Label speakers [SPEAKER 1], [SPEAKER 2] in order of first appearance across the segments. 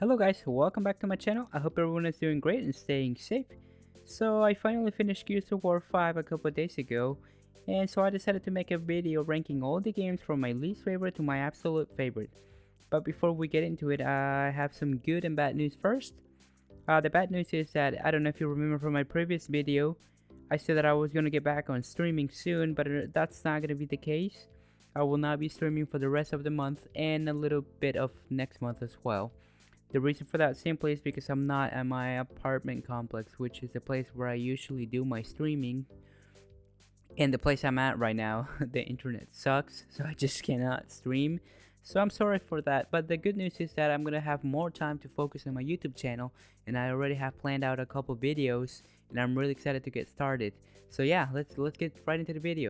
[SPEAKER 1] Hello guys, welcome back to my channel. I hope everyone is doing great and staying safe. So I finally finished Gears of War 5 a couple of days ago, and so I decided to make a video ranking all the games from my least favorite to my absolute favorite. But before we get into it, I have some good and bad news first. The bad news is that, I don't know if you remember from my previous video, I said that I was going to get back on streaming soon, but that's not going to be the case. I will not be streaming for the rest of the month and a little bit of next month as well. The reason for that simply is because I'm not at my apartment complex, which is the place where I usually do my streaming. And the place I'm at right now, the internet sucks, so I just cannot stream. So I'm sorry for that, but the good news is that I'm gonna have more time to focus on my YouTube channel, and I already have planned out a couple videos, and I'm really excited to get started. So yeah, let's get right into the video.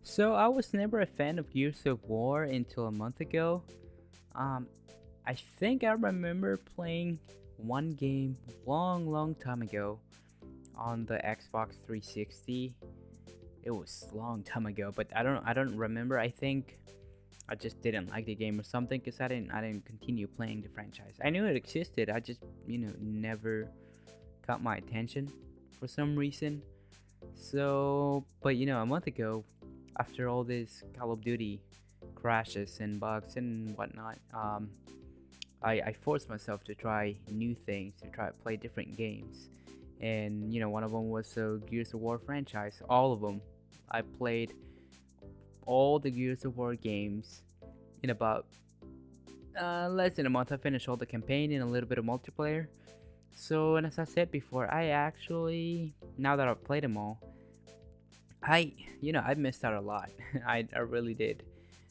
[SPEAKER 1] So I was never a fan of Gears of War until a month ago. Um, I think I remember playing one game long time ago on the Xbox 360. It was a long time ago, but I don't remember. I think I just didn't like the game or something because I didn't continue playing the franchise. I knew it existed. I just never got my attention for some reason. So, but a month ago, after all these Call of Duty crashes and bugs and whatnot, I forced myself to try new things, to try to play different games. And one of them was the Gears of War franchise. All of them. I played all the Gears of War games in about less than a month. I finished all the campaign and a little bit of multiplayer. So, and as I said before, I actually, now that I've played them all, I missed out a lot. I really did.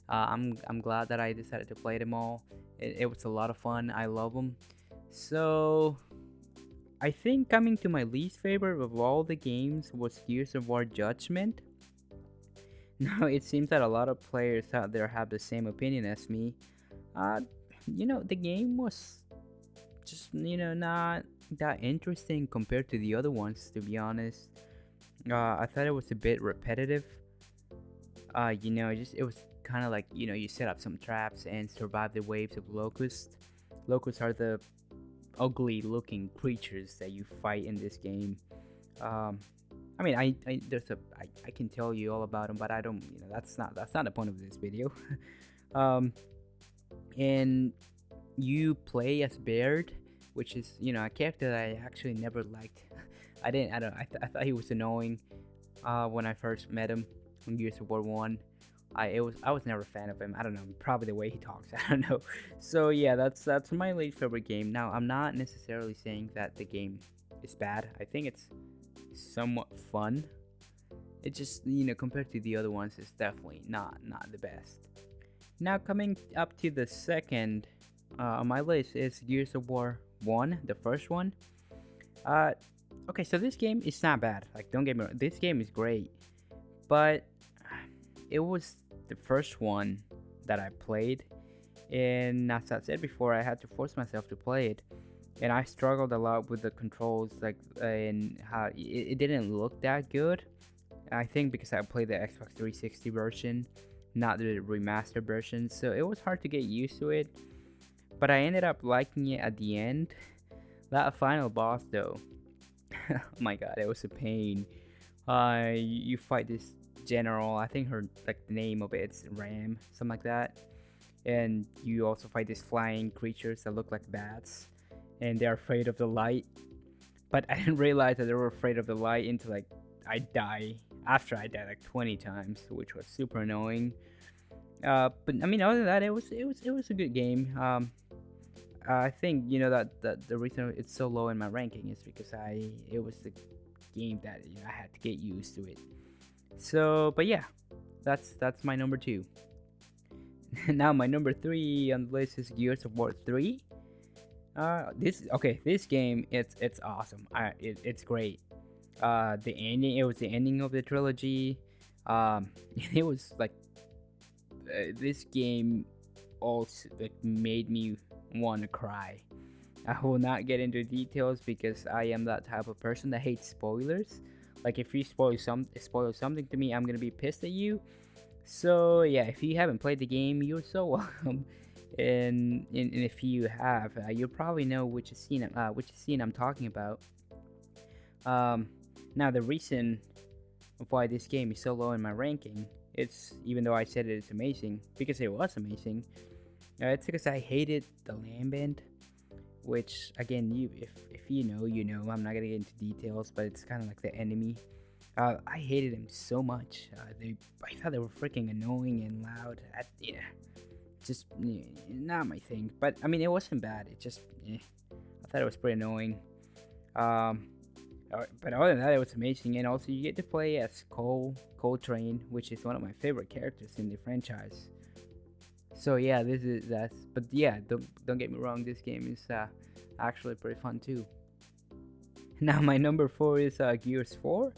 [SPEAKER 1] I'm glad that I decided to play them all. It was a lot of fun. I love them. So I think coming to my least favorite of all the games was Gears of War Judgment. Now it seems that a lot of players out there have the same opinion as me. The game was just not that interesting compared to the other ones, to be honest. I thought it was a bit repetitive. It was kind of like you set up some traps and survive the waves of locusts. Locusts are the ugly-looking creatures that you fight in this game. I mean, I can tell you all about them, but I don't. That's not the point of this video. um, and you play as Baird, which is a character that I actually never liked. I thought he was annoying when I first met him in Gears of War 1. I was never a fan of him. I don't know, probably the way he talks. I don't know. So yeah, that's my least favorite game. Now I'm not necessarily saying that the game is bad. I think it's somewhat fun. It just compared to the other ones, it's definitely not the best. Now coming up to the second on my list is Gears of War 1, the first one. Okay, so this game is not bad. Like, don't get me wrong, this game is great. But it was the first one that I played. And as I said before, I had to force myself to play it. And I struggled a lot with the controls, and how it didn't look that good. I think because I played the Xbox 360 version, not the remastered version. So it was hard to get used to it. But I ended up liking it at the end. That final boss, though. Oh my god, it was a pain. You fight this general. I think the name of it's Ram, something like that. And you also fight these flying creatures that look like bats, and they're afraid of the light. But I didn't realize that they were afraid of the light until I die. After I died 20 times, which was super annoying. But I mean, other than that, it was a good game. I think that the reason it's so low in my ranking is because it was the game that I had to get used to it. So, but yeah, that's my number 2. Now my number 3 on the list is Gears of War 3. This game it's awesome. It's great. The ending, it was the ending of the trilogy. It was this game also made me want to cry. I will not get into details because I am that type of person that hates spoilers. Like, if you spoil something to me, I'm gonna be pissed at you. So yeah, if you haven't played the game, you're so welcome. And if you have, you'll probably know which scene I'm talking about. Um, Now the reason of why this game is so low in my ranking, it's even though I said it's amazing because it was amazing. It's because I hated the land band, which again, if you know, you know. I'm not gonna get into details, but it's kind of like the enemy. I hated him so much. I thought they were freaking annoying and loud. Yeah, just not my thing. But I mean, it wasn't bad. It just, I thought it was pretty annoying. Um, but other than that, it was amazing. And also, you get to play as Coltrane, which is one of my favorite characters in the franchise. So yeah, this is that's. But yeah, don't get me wrong. This game is actually pretty fun too. Now my number four is Gears 4.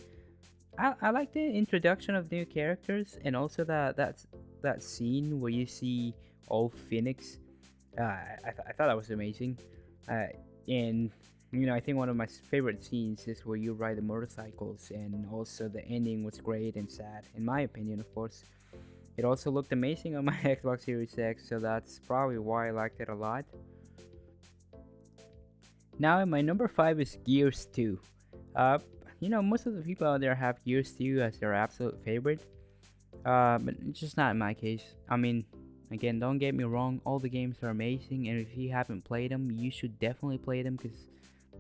[SPEAKER 1] I like the introduction of new characters and also that scene where you see old Phoenix. I thought that was amazing. And I think one of my favorite scenes is where you ride the motorcycles, and also the ending was great and sad, in my opinion, of course. It also looked amazing on my Xbox Series X, so that's probably why I liked it a lot. Now, my number five is Gears 2. Uh, most of the people out there have Gears 2 as their absolute favorite, but it's just not in my case. I mean, again, don't get me wrong, all the games are amazing, and if you haven't played them, you should definitely play them because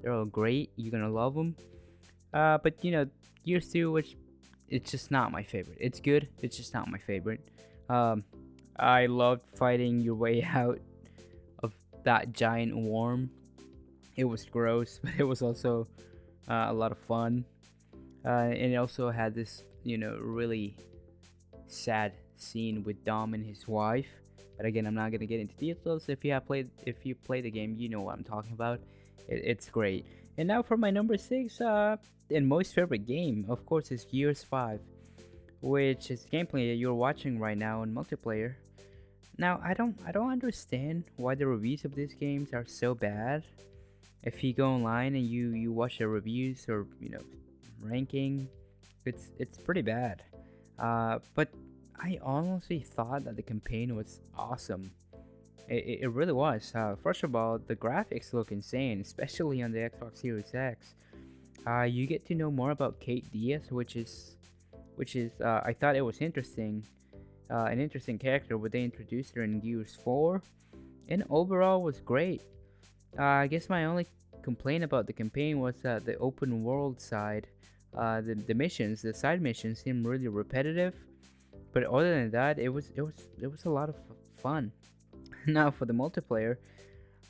[SPEAKER 1] they're all great. You're gonna love them. But Gears 2, which it's just not my favorite. It's good, it's just not my favorite. Um, I loved fighting your way out of that giant worm. It was gross, but it was also a lot of fun. And it also had this, really sad scene with Dom and his wife. But again, I'm not gonna get into details. If you play the game, you know what I'm talking about. It's great. And now for my number six, and most favorite game, of course, is Gears 5, which is gameplay that you're watching right now in multiplayer. Now, I don't understand why the reviews of these games are so bad. If you go online and you watch the reviews or ranking, it's pretty bad. But I honestly thought that the campaign was awesome. It really was. First of all, the graphics look insane, especially on the Xbox Series X. You get to know more about Kate Diaz, which is I thought it was interesting, an interesting character. What they introduced her in Gears 4, and overall was great. I guess my only complaint about the campaign was that the open world side, the side missions seemed really repetitive. But other than that, it was a lot of fun. Now for the multiplayer,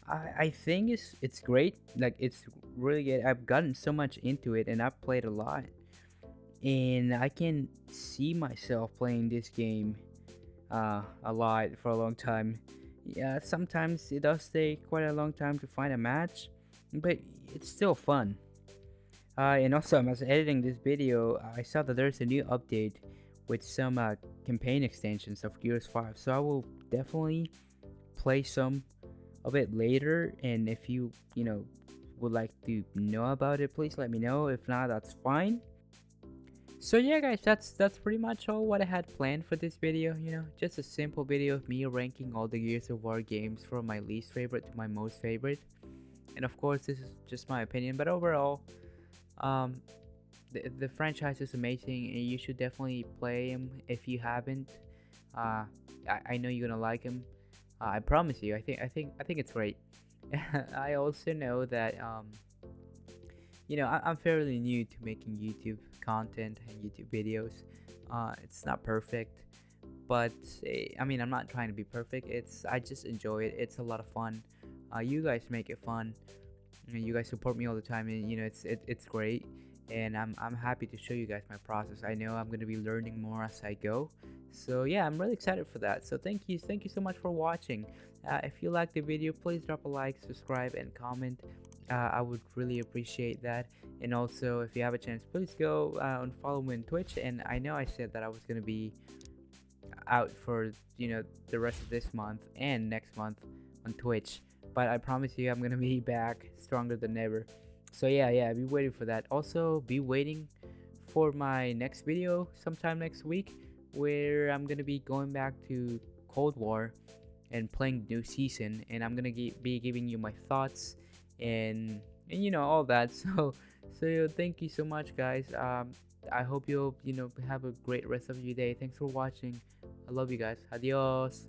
[SPEAKER 1] I think it's great. Like, it's really good. I've gotten so much into it, and I've played a lot, and I can see myself playing this game a lot for a long time. Yeah, sometimes it does take quite a long time to find a match, but it's still fun. And also, as I was editing this video, I saw that there's a new update with some campaign extensions of Gears 5, so I will definitely play some of it later. And if you would like to know about it, please let me know. If not, that's fine. So yeah, guys, that's pretty much all what I had planned for this video. Just a simple video of me ranking all the Gears of War games from my least favorite to my most favorite. And of course, this is just my opinion, but overall, um, the franchise is amazing, and you should definitely play them if you haven't. I know you're gonna like them. I promise you. I think it's great. I also know that I'm fairly new to making YouTube content and YouTube videos. It's not perfect, but I mean, I'm not trying to be perfect. I just enjoy it. It's a lot of fun. You guys make it fun. You guys support me all the time, and it's great. And I'm happy to show you guys my process. I know I'm gonna be learning more as I go. So yeah, I'm really excited for that. So thank you so much for watching. If you liked the video, please drop a like, subscribe, and comment. I would really appreciate that. And also, if you have a chance, please go and follow me on Twitch. And I know I said that I was gonna be out for the rest of this month and next month on Twitch, but I promise you I'm gonna be back stronger than ever. So yeah, be waiting for that. Also, be waiting for my next video sometime next week. where I'm gonna be going back to Cold War and playing new season, and I'm gonna be giving you my thoughts and all that. So thank you so much, guys. I hope you'll have a great rest of your day. Thanks for watching. I love you guys. Adios.